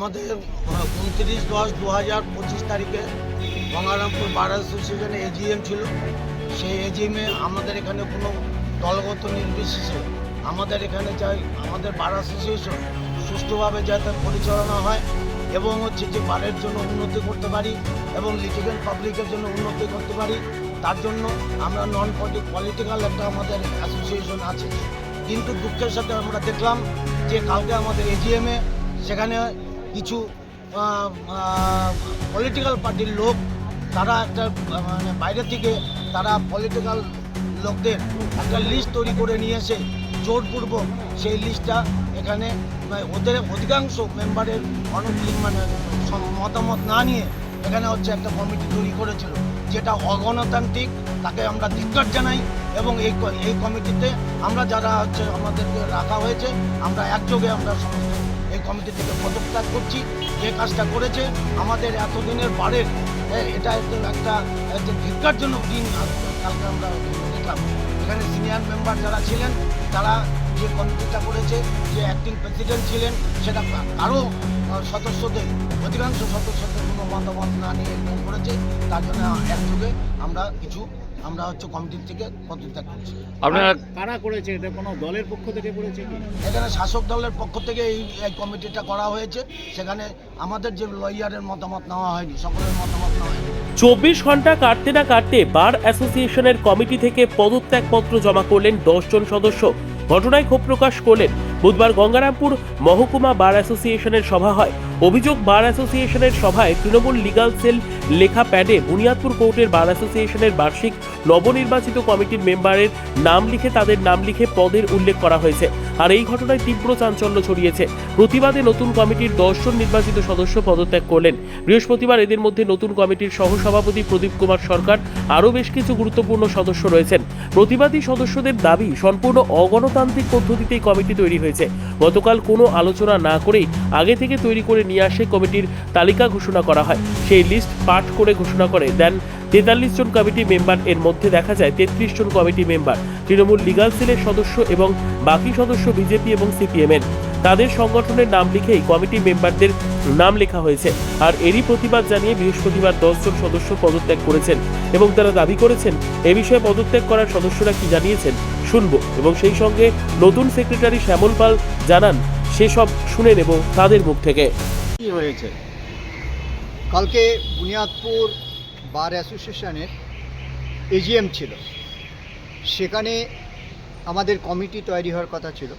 আমাদের 29/10/2025 তারিখে গঙ্গারামপুর বার অ্যাসোসিয়েশনে এজিএম ছিল। সেই এজিএমে আমাদের এখানে কোনো দলগত নির্বিশেষে আমাদের এখানে চাই আমাদের বার অ্যাসোসিয়েশন সুষ্ঠুভাবে যাতে পরিচালনা হয় এবং যে বারের জন্য উন্নতি করতে পারি এবং লিটিগেন্ট পাবলিকের জন্য উন্নতি করতে পারি, তার জন্য আমরা নন পলিটিক্যাল একটা আমাদের অ্যাসোসিয়েশন আছে। কিন্তু দুঃখের সাথে আমরা দেখলাম যে কালকে আমাদের এজিএমে সেখানে কিছু পলিটিক্যাল পার্টির লোক তারা একটা মানে বাইরে থেকে তারা পলিটিক্যাল লোকদের একটা লিস্ট তৈরি করে নিয়ে এসে জোরপূর্বক সেই লিস্টটা এখানে ওদের অধিকাংশ মেম্বারের মানে মতামত না নিয়ে এখানে একটা কমিটি তৈরি করেছিল, যেটা অগণতান্ত্রিক। তাকে আমরা ধিক্কার জানাই এবং এই কমিটিতে আমরা যারা আমাদেরকে রাখা হয়েছে আমরা একযোগে আমরা সমস্ত এই কমিটি থেকে পদত্যাগ করছি। যে কাজটা করেছে আমাদের এতদিনের বারের এটা একটা ধিক্কারজনক দিন কালকে আমরা দেখলাম। এখানে সিনিয়র মেম্বার যারা ছিলেন তারা যে কমিটিটা করেছে, যে অ্যাক্টিং প্রেসিডেন্ট ছিলেন, সেটা আরও সদস্যদের অধিকাংশ সদস্যদের কোনো মতামত না নিয়ে করেছে। তার জন্য একযোগে আমরা কমিটির থেকে পদত্যাগ করছি। আপনারা কারা করেছে? এটা কোনো দলের পক্ষ থেকে করেছে কি? এখানে শাসক দলের পক্ষ থেকে এই কমিটিটা করা হয়েছে। সেখানে আমাদের যে লয়ারের মতামত নেওয়া হয়নি, সকলের মতামত নেওয়া হয়নি। 24 ঘন্টা কাটতে না কাটতে বার অ্যাসোসিয়েশনের কমিটি থেকে পদত্যাগপত্র জমা করলেন 10 জন সদস্য। ঘটনায় ক্ষোভ প্রকাশ করলেন। বুধবার গঙ্গারামপুর মহকুমা বার অ্যাসোসিয়েশনের সভা হয়। অভিযোগ, বার অ্যাসোসিয়েশনের সভায় তৃণমূল লিগাল সেল লেখা প্যাডে বুনিয়াদপুর কোর্টের বার অ্যাসোসিয়েশনের বার্ষিক নবনির্বাচিত কমিটির মেম্বারের নাম লিখে তাদের নাম লিখে পদের উল্লেখ করা হয়েছে। আর এই ঘটনায় তীব্র চাঞ্চল্য ছড়িয়েছে। প্রতিবাদে নতুন কমিটির 10 জন নির্বাচিত সদস্য পদত্যাগ করলেন। বৃহস্পতিবার এদের মধ্যে নতুন কমিটির সহসভাপতি প্রদীপ কুমার সরকার, আরও বেশ কিছু গুরুত্বপূর্ণ সদস্য রয়েছেন। প্রতিবাদী সদস্যদের দাবি, সম্পূর্ণ অগণতান্ত্রিক পদ্ধতিতেই কমিটি তৈরি হয়েছে। গতকাল কোনো আলোচনা না করেই আগে থেকে তৈরি করে নিয়ে আসে কমিটির তালিকা ঘোষণা করা হয়। সেই লিস্ট পাঠ করে ঘোষণা করে দেন 43 জন কমিটি মেম্বার। এর মধ্যে দেখা যায় 33 জন কমিটি মেম্বার তৃণমূল লিগাল সেলের সদস্য এবং বাকি সদস্য বিজেপি এবং সিপিএমের। তাদের সংগঠনের নাম লিখেই কমিটি মেম্বারদের নাম লেখা হয়েছে। আর এরই প্রতিবাদ জানিয়ে বৃহস্পতিবার 10 জন সদস্য পদত্যাগ করেছেন এবং তারা দাবি করেছেন এ বিষয়ে পদত্যাগ করার সদস্যরা কি জানিয়েছেন শুনবো এবং সেই সঙ্গে নতুন সেক্রেটারি শ্যামল পাল জানান সেসব শুনে নেব তাদের মুখ থেকে। কি হয়েছে? কালকে বুনিয়াদপুর বার অ্যাসোসিয়েশনের এজিএম ছিল। সেখানে আমাদের কমিটি তৈরি হওয়ার কথা ছিল।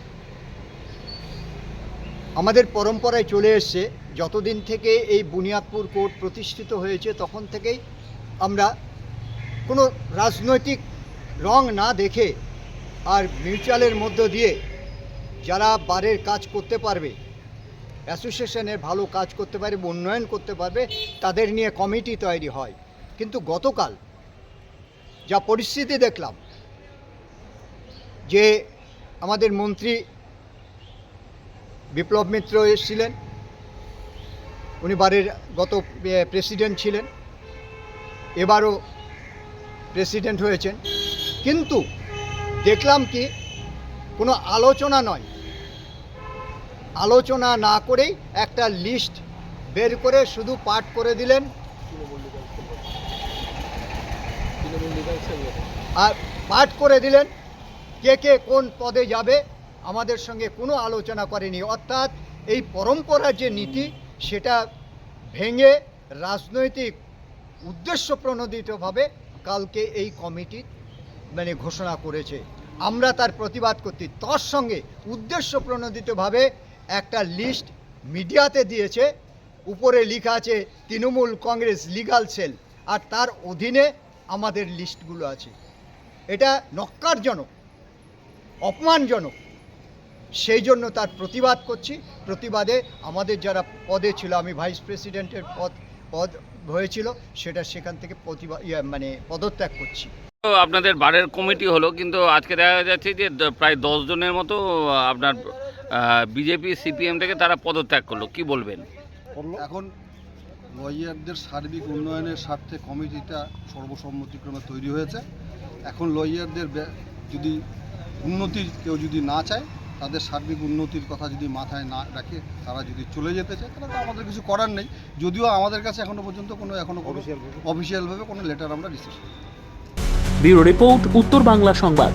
আমাদের পরম্পরায় চলে এসছে, যতদিন থেকে এই বুনিয়াদপুর কোর্ট প্রতিষ্ঠিত হয়েছে তখন থেকেই আমরা কোনো রাজনৈতিক রং না দেখে আর মিউচুয়ালের মধ্য দিয়ে যারা বারের কাজ করতে পারবে, অ্যাসোসিয়েশনের ভালো কাজ করতে পারবে, উন্নয়ন করতে পারবে, তাদের নিয়ে কমিটি তৈরি হয়। কিন্তু গতকাল যা পরিস্থিতি দেখলাম, যে আমাদের মন্ত্রী বিপ্লব মিত্র এসেছিলেন, উনি বারের গত প্রেসিডেন্ট ছিলেন, এবারও প্রেসিডেন্ট হয়েছেন। কিন্তু দেখলাম কি কোনো আলোচনা নয়, আলোচনা না করেই একটা লিস্ট বের করে শুধু পাঠ করে দিলেন। আর পাঠ করে দিলেন কে কে কোন পদে যাবে, আমাদের সঙ্গে কোনো আলোচনা করেনি। অর্থাৎ এই পরম্পরার যে নীতি সেটা ভেঙে রাজনৈতিক উদ্দেশ্য প্রণোদিতভাবে কালকে এই কমিটি ঘোষণা করেছে। আমরা তার প্রতিবাদ করছি। তার সঙ্গে উদ্দেশ্য প্রণোদিতভাবে একটা লিস্ট মিডিয়াতে দিয়েছে, উপরে লেখা আছে তৃণমূল কংগ্রেস লিগাল সেল, আর তার অধীনে আমাদের লিস্টগুলো আছে। এটা নক্কারজনক, অপমানজনক। সেই জন্য তার প্রতিবাদ করছি। প্রতিবাদে আমাদের যারা পদে ছিল, আমি ভাইস প্রেসিডেন্টের পদ হয়েছিল, সেটা সেখান থেকে পদত্যাগ করছি। আপনাদের বারের কমিটি হলো, কিন্তু আজকে দেখা যাচ্ছে যে প্রায় 10 জনের মতো আপনার বিজেপি সিপিএম থেকে তারা পদত্যাগ করলো, কি বলবেন? এখন লয়ারদের সার্বিক উন্নয়নের স্বার্থে কমিটিটা সর্বসম্মতিক্রমে তৈরি হয়েছে। এখন লয়ারদের যদি উন্নতি কেউ যদি না চায়, তাদের সার্বিক উন্নতির কথা যদি মাথায় না রাখে তারা যদি চলে যেতে চায় তাহলে তো আমাদের কিছু করার নেই, যদিও আমাদের কাছে এখনো পর্যন্ত কোনো অফিসিয়ালভাবে কোনো লেটার আমরা রিসিভ করিনি। ব্যুরো রিপোর্ট, উত্তর বাংলা সংবাদ।